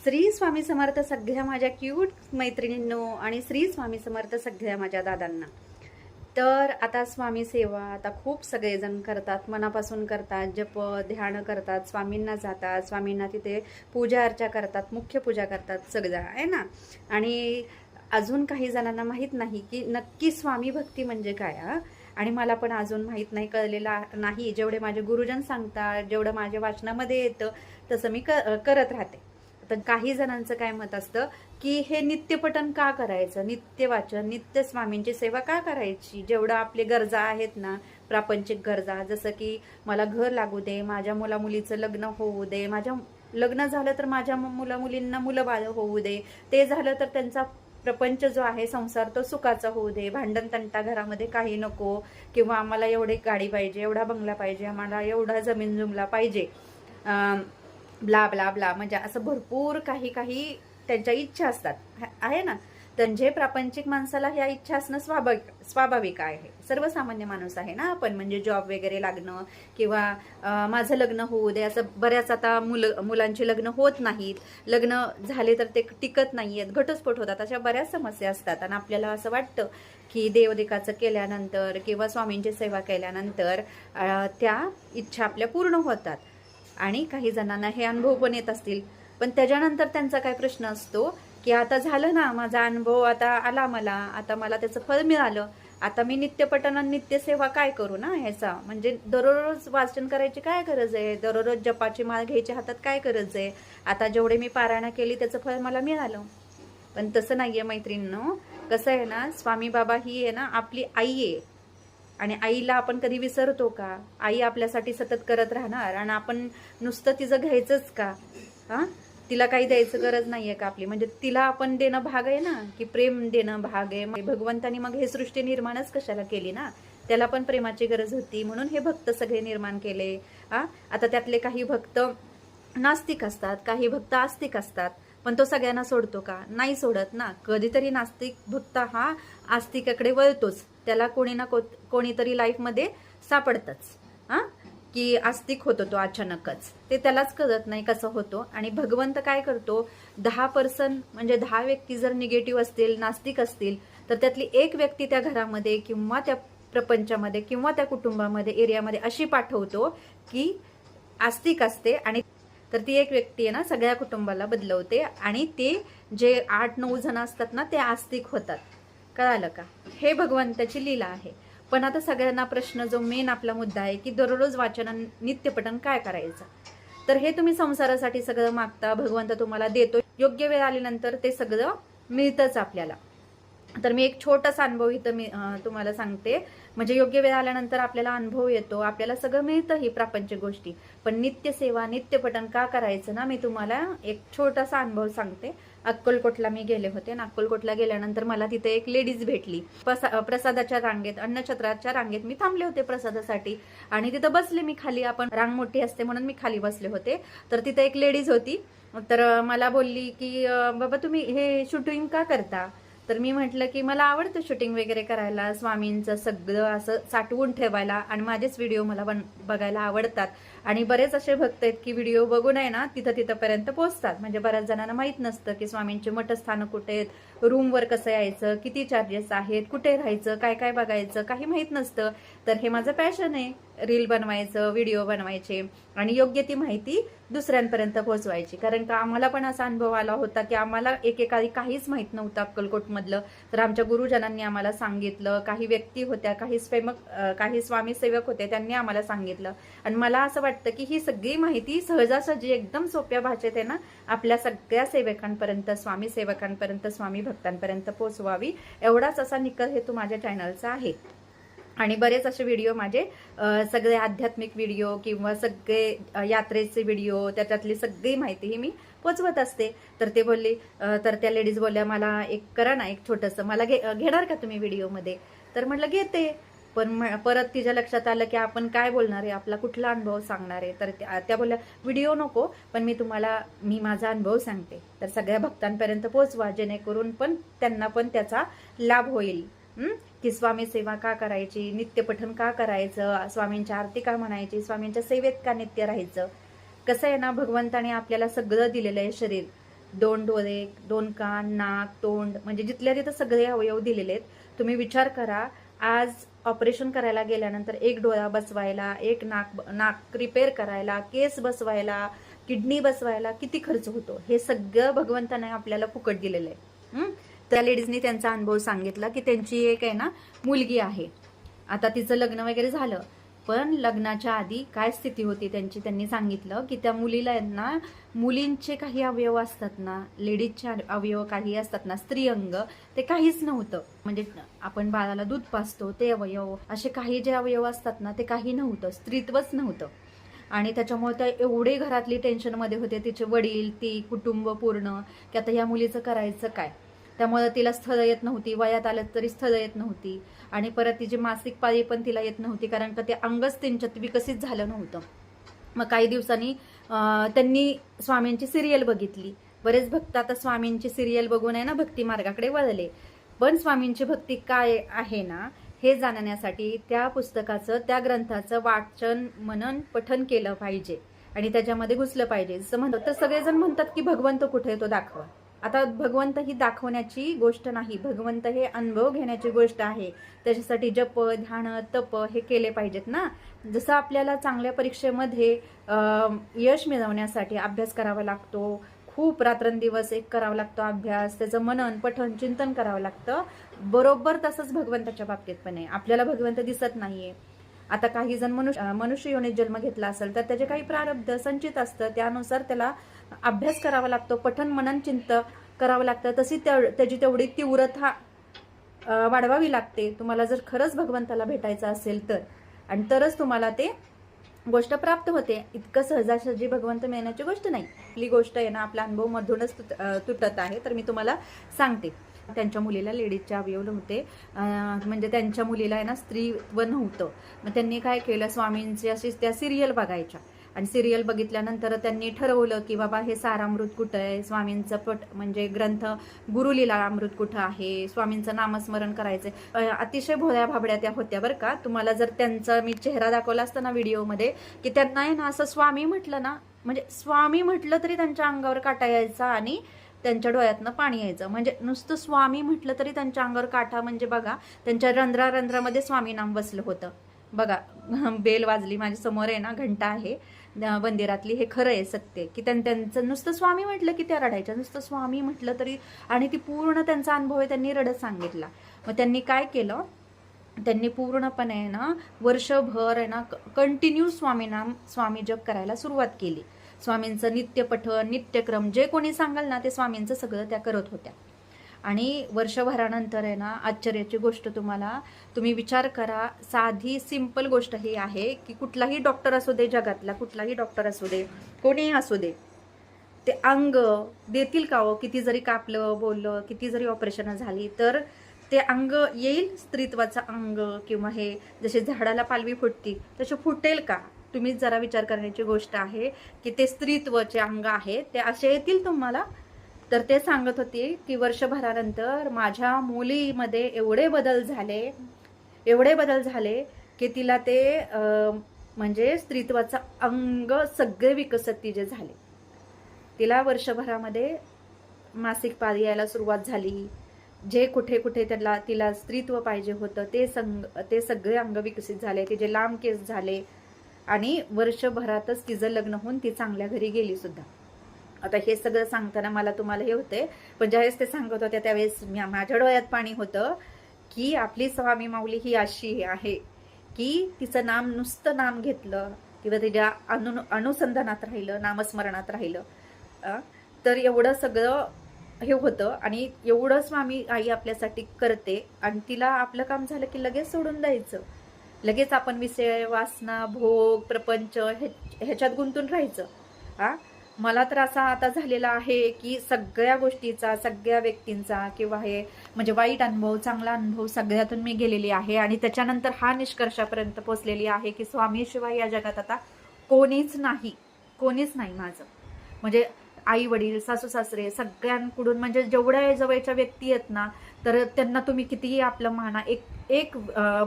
श्री स्वामी समर्थ सगळ्या माझ्या क्यूट मैत्रिणींनो आणि श्री स्वामी समर्थ सगळ्या माझ्या दादांना. तर आता स्वामी सेवा आता खूप सगळेजण करतात, मनापासून करतात, जप ध्यान करतात, स्वामींना जातात, स्वामींना तिथे पूजा अर्चा करतात, मुख्य पूजा करतात सगळं आहे ना. आणि अजून काही जणांना माहीत नाही की नक्की स्वामी भक्ती म्हणजे काय. आणि मला पण अजून माहीत नाही, कळलेला नाही. जेवढे माझे गुरुजन सांगतात, जेवढं माझ्या वाचनामध्ये येतं तसं मी करत राहते. तर काही जणांचं काय मत असतं की हे नित्यपठण का करायचं, नित्य वाचन, नित्य स्वामींची सेवा का करायची. जेवढं आपले गरजा आहेत ना, प्रापंचिक गरजा, जसं की मला घर लागू दे, माझ्या मुलामुलीचं लग्न होऊ दे, माझ्या लग्न झालं तर माझ्या मुलामुलींना मुलं बाळ होऊ दे, ते झालं तर त्यांचा प्रपंच जो आहे संसार तो सुखाचा होऊ दे, भांडण तंटा घरामध्ये काही नको, किंवा आम्हाला एवढी गाडी पाहिजे, एवढा बंगला पाहिजे, आम्हाला एवढा जमीन जुमला पाहिजे, ब्ला ब्ला ब्ला, म्हणजे असं भरपूर काही काही त्यांच्या इच्छा असतात आहे ना. त्यांचे प्रापंचिक माणसाला ह्या इच्छा असणं स्वाभाविक आहे. सर्वसामान्य माणूस आहे ना आपण, म्हणजे जॉब वगैरे लागणं, किंवा माझं लग्न होऊ दे, असं बऱ्याच आता मुलांची लग्न होत नाहीत, लग्न झाले तर ते टिकत नाहीयेत, घटस्फोट होतात, अशा बऱ्याच समस्या असतात. आणि आपल्याला असं वाटतं की देवदेकाचं केल्यानंतर किंवा स्वामींची सेवा केल्यानंतर त्या इच्छा आपल्या पूर्ण होतात. आणि काही जणांना हे अनुभव पण येत असतील, पण त्याच्यानंतर त्यांचा काय प्रश्न असतो की आता झालं ना, माझा अनुभव आता आला मला, आता मला त्याचं फळ मिळालं, आता मी नित्यपठण आणि नित्यसेवा काय करू ना ह्याचा, म्हणजे दररोज वाचन करायची काय गरज आहे, दररोज जपाची माळ घ्यायची हातात काय गरज आहे, आता जेवढे मी पारायण केली त्याचं फळ मला मिळालं. पण तसं नाहीये मैत्रिणींनो. कसं आहे ना, स्वामी बाबा ही आहे ना आपली आई आहे, आणि आईला आपण कधी विसरतो का. आई आपल्यासाठी सतत करत राहणार आणि आपण नुसतं तिचं घ्यायचंच का. तिला काही द्यायचं गरज नाहीये का आपली, म्हणजे तिला आपण देणं भाग आहे ना, की प्रेम देणं भाग आहे. भगवंतानी मग हे सृष्टी निर्माणच कशाला केली ना, त्याला पण प्रेमाची गरज होती, म्हणून हे भक्त सगळे निर्माण केले. आता त्यातले काही भक्त नास्तिक असतात, काही भक्त आस्तिक असतात, पण तो सगळ्यांना सोडतो का, नाही सोडत ना. कधीतरी नास्तिक भक्त हा आस्तिकाकडे वळतोच, त्याला कोणी ना कोणीतरी लाईफमध्ये सापडतच की आस्तिक होतो तो अचानकच, ते त्यालाच कळत नाही कसं होतो. आणि भगवंत काय करतो, 10% म्हणजे 10 व्यक्ती जर निगेटिव्ह असतील, नास्तिक असतील, तर त्यातली एक व्यक्ती त्या घरामध्ये किंवा त्या प्रपंचामध्ये किंवा त्या कुटुंबामध्ये, एरियामध्ये अशी पाठवतो की आस्तिक असते, आणि तर ती एक व्यक्ती आहे ना सगळ्या कुटुंबाला बदलवते, आणि ते जे 8-9 जण असतात ना ते आस्तिक होतात. कळालं का, हे भगवंताची लीला आहे. पण आता सगळ्यांना प्रश्न, जो मेन आपला मुद्दा आहे की दररोज वाचन नित्यपठण काय करायचं. तर हे तुम्ही संसारासाठी सगळं मागता, भगवंत तुम्हाला देतो, योग्य वेळ आल्यानंतर ते सगळं मिळतंच आपल्याला. तर मी एक छोटासा अनुभव इथं मी तुम्हाला सांगते, म्हणजे योग्य वेळ आल्यानंतर आपल्याला अनुभव येतो, आपल्याला सगळं मिळतं ही प्रापंचिक गोष्टी. पण नित्यसेवा नित्यपठण का करायचं ना, मी तुम्हाला एक छोटासा अनुभव सांगते. अक्कलकोटला मी गेले होते, आणि अक्कलकोटला गेल्यानंतर मला तिथे एक लेडीज भेटली. प्रसादाच्या रांगेत, अन्नछत्राच्या रांगेत मी थांबले होते प्रसादासाठी, आणि तिथं बसले मी खाली, आपण रांग मोठी असते म्हणून मी खाली बसले होते. तर तिथे एक लेडीज होती, तर मला बोलली की बाबा तुम्ही हे शूटिंग का करता. तर मी म्हटलं की मला आवडतं शूटिंग वगैरे करायला, स्वामींचं सगळं असं साठवून ठेवायला, आणि माझेच व्हिडिओ मला बघायला आवडतात. आणि बरेच असे भक्त आहेत की व्हिडिओ बघून आहे ना तिथपर्यंत पोहोचतात. म्हणजे बऱ्याच जणांना माहीत नसतं की स्वामींचे मठस्थानं कुठे आहेत, रूमवर कसं यायचं, किती चार्जेस आहेत, कुठे राहायचं, काय काय बघायचं, काही माहीत नसतं. तर हे माझं पॅशन आहे, रील बनवायचं, व्हिडिओ बनवायचे, आणि योग्य ती माहिती दुसऱ्यांपर्यंत पोहोचवायची. कारण का आम्हाला पण असा अनुभव आला होता की आम्हाला एकेकाळी काहीच माहीत नव्हतं अक्कलकोटमधलं, तर आमच्या गुरुजनांनी आम्हाला सांगितलं, काही व्यक्ती होत्या, काही स्वामी सेवक होते, त्यांनी आम्हाला सांगितलं. आणि मला असं वाटतं की ही सगळी माहिती सहजासहजी एकदम सोप्या भाषेत आहे ना आपल्या सगळ्या सेवकांपर्यंत, स्वामी सेवकांपर्यंत, स्वामी भक्तांपर्यंत पोहोचवावी, एवढाच असा निकष हेतू माझ्या चॅनलचा आहे. आणि बरेच असे व्हिडिओ माझे सगळे आध्यात्मिक व्हिडिओ किंवा सगळे यात्रेचे व्हिडिओ, त्याच्यातली सगळी माहिती ही मी पोचवत असते. तर ते बोलले, तर त्या लेडीज बोलल्या मला एक करा ना, एक छोटंसं, मला घेणार का तुम्ही व्हिडिओमध्ये. तर म्हटलं घेते. पण परत तिच्या लक्षात आलं की आपण काय बोलणार आहे, आपला कुठला अनुभव सांगणार आहे. तर त्या बोलल्या व्हिडिओ नको, पण मी माझा अनुभव सांगते, तर सगळ्या भक्तांपर्यंत पोहोचवा, जेणेकरून पण त्यांना पण त्याचा लाभ होईल. की स्वामी सेवा का करायची, नित्यपठण का करायचं, स्वामींच्या आरती का म्हणायची, स्वामींच्या सेवेत का नित्य राहायचं. कसं आहे ना, भगवंताने आपल्याला सगळं दिलेलं आहे शरीर, 2 डोळे, 2 कान, नाक, तोंड, म्हणजे जिथल्या तिथं सगळे अवयव दिलेले आहेत. तुम्ही विचार करा, आज ऑपरेशन करायला गेल्यानंतर एक डोळा बसवायला, एक नाक रिपेअर करायला, केस बसवायला, किडनी बसवायला किती खर्च होतो. हे सगळं भगवंताने आपल्याला फुकट दिलेलं आहे. त्या लेडीजनी त्यांचा अनुभव सांगितला की त्यांची एक आहे ना मुलगी आहे. आता तिचं लग्न वगैरे झालं, पण लग्नाच्या आधी काय स्थिती होती त्यांची, त्यांनी सांगितलं की त्या मुलीला ना मुलींचे काही अवयव असतात ना, लेडीजचे अवयव काही असतात ना, स्त्री अंग, ते काहीच नव्हतं. म्हणजे आपण बाळाला दूध पाजतो ते अवयव, असे काही जे अवयव असतात ना ते काही नव्हतं, स्त्रीत्वच नव्हतं. आणि त्याच्यामुळे त्या एवढे घरातली टेन्शनमध्ये होते, तिचे वडील, ती कुटुंब पूर्ण, की आता या मुलीचं करायचं काय. त्यामुळे तिला स्थळ येत नव्हती, वयात आलं तरी स्थळ येत नव्हती, आणि परत तिची मासिक पाळी पण तिला येत नव्हती, कारण का ते अंगच त्यांच्यात विकसित झालं नव्हतं. मग काही दिवसांनी त्यांनी स्वामींची सिरियल बघितली. बरेच भक्त आता स्वामींची सिरियल बघून आहे ना भक्ती मार्गाकडे वळले. पण स्वामींची भक्ती काय आहे ना हे जाणण्यासाठी त्या पुस्तकाचं, त्या ग्रंथाचं वाचन, मनन, पठन केलं पाहिजे आणि त्याच्यामध्ये घुसलं पाहिजे. जसं म्हणतात तर सगळेजण म्हणतात की भगवंत कुठे तो दाखवा. आता भगवंत ही दाखवण्याची गोष्ट नाही, भगवंत हे अनुभव घेण्याची गोष्ट आहे. त्याच्यासाठी जप, ध्यान, तप हे केले पाहिजेत ना. जसं आपल्याला चांगल्या परीक्षेमध्ये यश मिळवण्यासाठी अभ्यास करावा लागतो, खूप रात्रंदिवस एक करावा लागतो अभ्यास, त्याचं मनन, पठन, चिंतन करावं लागतं, बरोबर तसंच भगवंताच्या बाबतीत पण आहे. आपल्याला भगवंत दिसत नाहीये. आता काही जण मनुष्य योनीत जन्म घेतला असेल तर त्याचे काही प्रारब्ध संचित असतं, त्यानुसार त्याला अभ्यास करावा लागतो, पठन, मनन, चिंतन करावं लागतं. तशी त्याची तेवढी तीव्रता वाढवावी लागते तुम्हाला जर खरंच भगवंताला भेटायचं असेल तर, आणि तरच तुम्हाला ते गोष्ट प्राप्त होते. इतकं सहजासहजी भगवंत मिळण्याची गोष्ट नाही. आपली गोष्ट आहे ना आपला अनुभव मधूनच तुटत आहे. तर मी तुम्हाला सांगते. त्यांच्या मुलीला लेडीजचे अवयव नव्हते, म्हणजे त्यांच्या मुलीला आहे ना स्त्रीत्व नव्हतं. मग त्यांनी काय केलं, स्वामींची अशी त्या सिरियल बघायच्या, आणि सिरियल बघितल्यानंतर त्यांनी ठरवलं की बाबा हे सारामृत कुठं आहे, स्वामींचं म्हणजे ग्रंथ गुरुलीला अमृत कुठं आहे, स्वामींचं नामस्मरण करायचंय. अतिशय भोळ्या भाबड्या त्या होत्या बरं का. तुम्हाला जर त्यांचा मी चेहरा दाखवला असता ना व्हिडिओमध्ये, की त्यांना आहे ना असं स्वामी म्हटलं ना, म्हणजे स्वामी म्हटलं तरी त्यांच्या अंगावर काटा यायचा आणि त्यांच्या डोळ्यातनं पाणी यायचं. म्हणजे नुसतं स्वामी म्हटलं तरी त्यांच्या अंगावर काटा, म्हणजे बघा त्यांच्या रंध्रामध्ये स्वामी नाम बसलं होतं बघा. बेल वाजली माझ्या समोर आहे ना, घंटा आहे मंदिरातली, हे खरं आहे, सत्य, की त्यांचं नुसतं स्वामी म्हटलं की त्या रडायच्या, नुसतं स्वामी म्हटलं तरी. आणि ती पूर्ण त्यांचा अनुभव आहे, त्यांनी रडत सांगितला. मग त्यांनी काय केलं, त्यांनी पूर्णपणे आहे ना वर्षभर आहे ना कंटिन्यू स्वामी जप करायला सुरुवात केली. स्वामींचं नित्य पठण, नित्यक्रम, जे कोणी सांगाल ना ते स्वामींचं सगळं त्या करत होत्या. आणि वर्षभरानंतर आहे ना आश्चर्याची गोष्ट, तुम्ही विचार करा, साधी सिंपल गोष्ट ही आहे की कुठलाही डॉक्टर असू दे, जगातला कुठलाही डॉक्टर असू दे, कोणीही असू दे, ते अंग देतील का हो? किती जरी कापलं, बोललं, किती जरी ऑपरेशन झाली तर ते अंग येईल, स्त्रीत्वाचं अंग, किंवा हे जसे झाडाला पालवी फुटती तसे फुटेल का? तुम्ही जरा विचार करण्याची गोष्ट आहे की ते स्त्रीत्वाचे अंग आहे ते असे येतील तुम्हाला. तर ते सांगत होते की वर्षभरानंतर माझ्या मुलीमध्ये एवढे बदल झाले की तिला ते म्हणजे स्त्रीत्वाचं अंग सगळे विकसित तिचे झाले. तिला वर्षभरामध्ये मासिक पाळी यायला सुरुवात झाली. जे कुठे कुठे तिला स्त्रीत्व पाहिजे होतं ते सगळे अंग विकसित झाले, तिचे लांब केस झाले, आणि वर्षभरातच तिचं लग्न होऊन ती चांगल्या घरी गेली सुद्धा. आता हे सगळं सांगताना तुम्हाला हे होते, पण ज्यावेळेस ते सांगत होत्या त्यावेळेस माझ्या डोळ्यात पाणी होतं की आपली स्वामी माऊली ही अशी आहे की तिचं नाम, नुसतं नाम घेतलं किंवा तिच्या अनुसंधानात राहिलं, नामस्मरणात राहिलं तर एवढं सगळं हे होतं. आणि एवढं स्वामी आई आपल्यासाठी करते, आणि तिला आपलं काम झालं की लगेच सोडून द्यायचं, लगेच आपण विषय, वासना, भोग, प्रपंच ह्याच्यात गुंतून राहायचं. मला तर असा आता झालेला आहे की सगळ्या गोष्टीचा, सगळ्या व्यक्तींचा, किंवा हे म्हणजे वाईट अनुभव, चांगला अनुभव सगळ्यातून मी गेलेली आहे, आणि त्याच्यानंतर हा निष्कर्षापर्यंत पोहोचलेली आहे की स्वामीशिवाय या जगात आता कोणीच नाही माझं. म्हणजे आई वडील, सासू सासरे सगळ्यांकडून, म्हणजे जेवढ्या जवळच्या व्यक्ती आहेत ना, तर त्यांना तुम्ही कितीही आपलं म्हणा, एक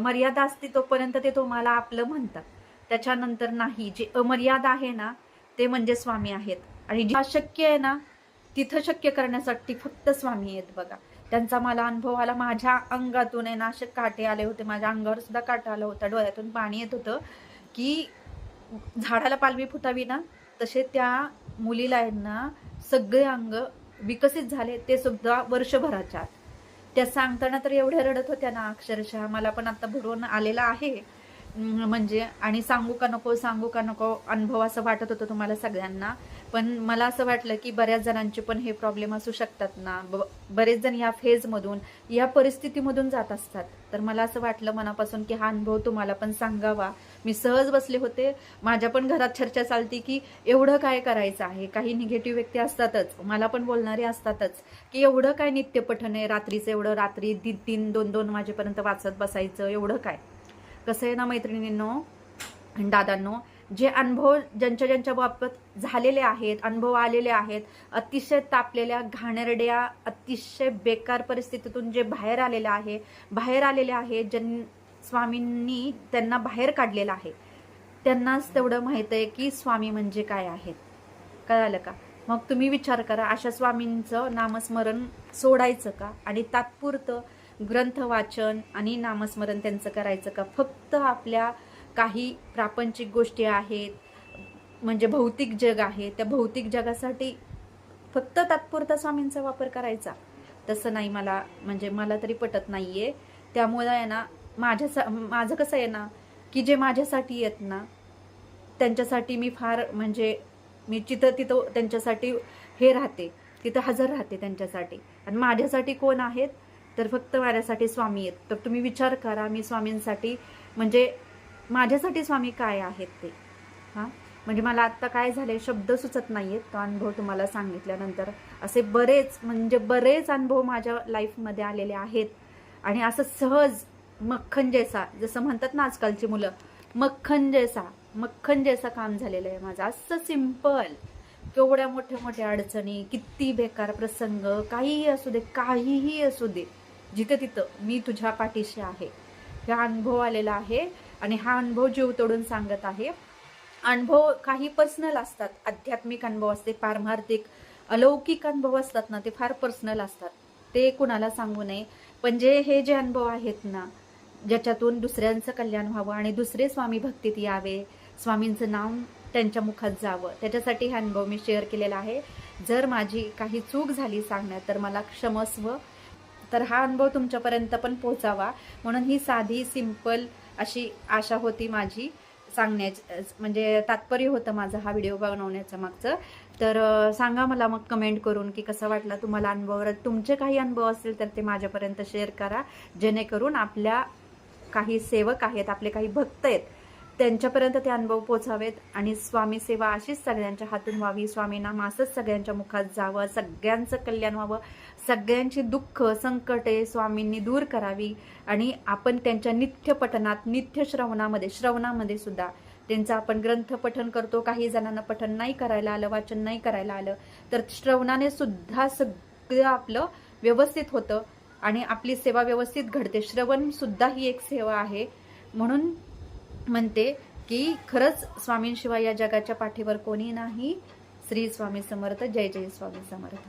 मर्यादा असते तोपर्यंत ते तुम्हाला आपलं म्हणतात, त्याच्यानंतर नाही. जी अमर्यादा आहे ना ते म्हणजे स्वामी आहेत, आणि जी अशक्य आहे ना तिथं शक्य करण्यासाठी फक्त स्वामी आहेत बघा. त्यांचा मला अनुभव आला. माझ्या अंगातून आहे ना असे काटे आले होते, माझ्या अंगावर सुद्धा काटा आला होता, डोळ्यातून पाणी येत होतं की झाडाला पालवी फुटावी ना तसे त्या मुलीला आहे ना सगळे अंग विकसित झाले, ते सुद्धा वर्षभराच्या. त्या सांगताना तर एवढ्या रडत होत्या ना अक्षरशः, मला पण आता भरून आलेला आहे म्हणजे. आणि सांगू का नको अनुभव असं वाटत होतं तुम्हाला सगळ्यांना. पण मला असं वाटलं की बऱ्याच जणांचे पण हे प्रॉब्लेम असू शकतात ना, बरेच जण या फेजमधून या परिस्थितीमधून जात असतात. तर मला असं वाटलं मनापासून की हा अनुभव तुम्हाला पण सांगावा. मी सहज बसले होते, माझ्या पण घरात चर्चा चालती की एवढं काय करायचं आहे. काही निगेटिव्ह व्यक्ती असतातच, मला पण बोलणारे असतातच की एवढं काय नित्यपठन आहे, रात्रीचं एवढं, रात्री 3-2 वाजेपर्यंत वाचत बसायचं, एवढं काय. कसं आहे ना मैत्रिणींनो, दादांनो, जे अनुभव ज्यांच्या बाबत झालेले आहेत, अनुभव आलेले आहेत, अतिशय तापलेल्या घाणेरड्या अतिशय बेकार परिस्थितीतून जे बाहेर आलेले आहे, स्वामींनी त्यांना बाहेर काढलेलं आहे, त्यांनाच तेवढं माहित आहे की स्वामी म्हणजे काय आहेत. कळालं का? मग तुम्ही विचार करा, अशा स्वामींचं नामस्मरण सोडायचं का आणि तात्पुरतं ग्रंथ वाचन आणि नामस्मरण त्यांचं करायचं का? फक्त आपल्या काही प्रापंचिक गोष्टी आहेत, म्हणजे भौतिक जग आहे, त्या भौतिक जगासाठी फक्त तात्पुरता स्वामींचा वापर करायचा. तसं नाही, मला तरी पटत नाहीये. त्यामुळे आहे ना माझं कसं आहे ना की जे माझ्यासाठी येत ना त्यांच्यासाठी मी फार म्हणजे मी तिथं त्यांच्यासाठी हे राहते, तिथं हजर राहते त्यांच्यासाठी. आणि माझ्यासाठी कोण आहेत तर फक्त माझ्यासाठी स्वामी आहेत. तर तुम्ही विचार करा, मी स्वामींसाठी म्हणजे माझ्यासाठी स्वामी काय आहेत ते. हां, म्हणजे मला आत्ता काय झाले शब्द सुचत नाहीयेत. तो अनुभव तुम्हाला सांगितल्यानंतर असे बरेच अनुभव माझ्या लाईफमध्ये आलेले आहेत. आणि असं सहज मक्खन जैसा, जसं म्हणतात ना आजकालची मुलं, मक्खन जैसा काम झालेलं आहे माझं. असं सिंपल. केवढ्या मोठ्या अडचणी, किती बेकार प्रसंग, काहीही असू दे, जिथं तिथं मी तुझ्या पाठीशी आहे, हा अनुभव आलेला आहे. आणि हा अनुभव जीव तोडून सांगत आहे. अनुभव काही पर्सनल असतात, आध्यात्मिक अनुभव असते, पारमार्थिक अलौकिक अनुभव असतात ना, ते फार पर्सनल असतात, ते कुणाला सांगू नये. पण हे जे अनुभव आहेत ना, ज्याच्यातून दुसऱ्यांचं कल्याण व्हावं आणि दुसरे स्वामी भक्तीत यावे, स्वामींचं नाव त्यांच्या मुखात जावं, त्याच्यासाठी हा अनुभव मी शेअर केलेला आहे. जर माझी काही चूक झाली सांगण्यात तर मला क्षमस्व. तर हा अनुभव तुमच्यापर्यंत पण पोहोचावा म्हणून ही साधी सिंपल अशी आशा होती माझी सांगण्याची, म्हणजे तात्पर्य होतं माझं हा व्हिडिओ बनवण्याचं मागचं. तर सांगा मला मग कमेंट करून की कसा वाटला तुम्हाला अनुभव. तुमचे काही अनुभव असतील तर ते माझ्यापर्यंत शेअर करा, जेणेकरून आपल्या काही सेवक आहेत, आपले काही भक्त आहेत, त्यांच्यापर्यंत ते अनुभव पोचावेत आणि स्वामी सेवा अशीच सगळ्यांच्या हातून व्हावी. स्वामी नाम असंच सगळ्यांच्या मुखात जावं, सगळ्यांचं कल्याण व्हावं, सगळ्यांची दुःख संकटे स्वामींनी दूर करावी. आणि आपण त्यांच्या नित्य पठणात, नित्य श्रवणामध्ये सुद्धा त्यांचं आपण ग्रंथ पठन करतो. काही जणांना पठन नाही करायला आलं, वाचन नाही करायला आलं, तर श्रवणाने सुद्धा सगळं आपलं व्यवस्थित होतं आणि आपली सेवा व्यवस्थित घडते. श्रवण सुद्धा ही एक सेवा आहे. म्हणून म्हणते की खरंच स्वामींशिवाय या जगाच्या पाठीवर कोणी नाही. श्री स्वामी समर्थ. जय जय स्वामी समर्थ.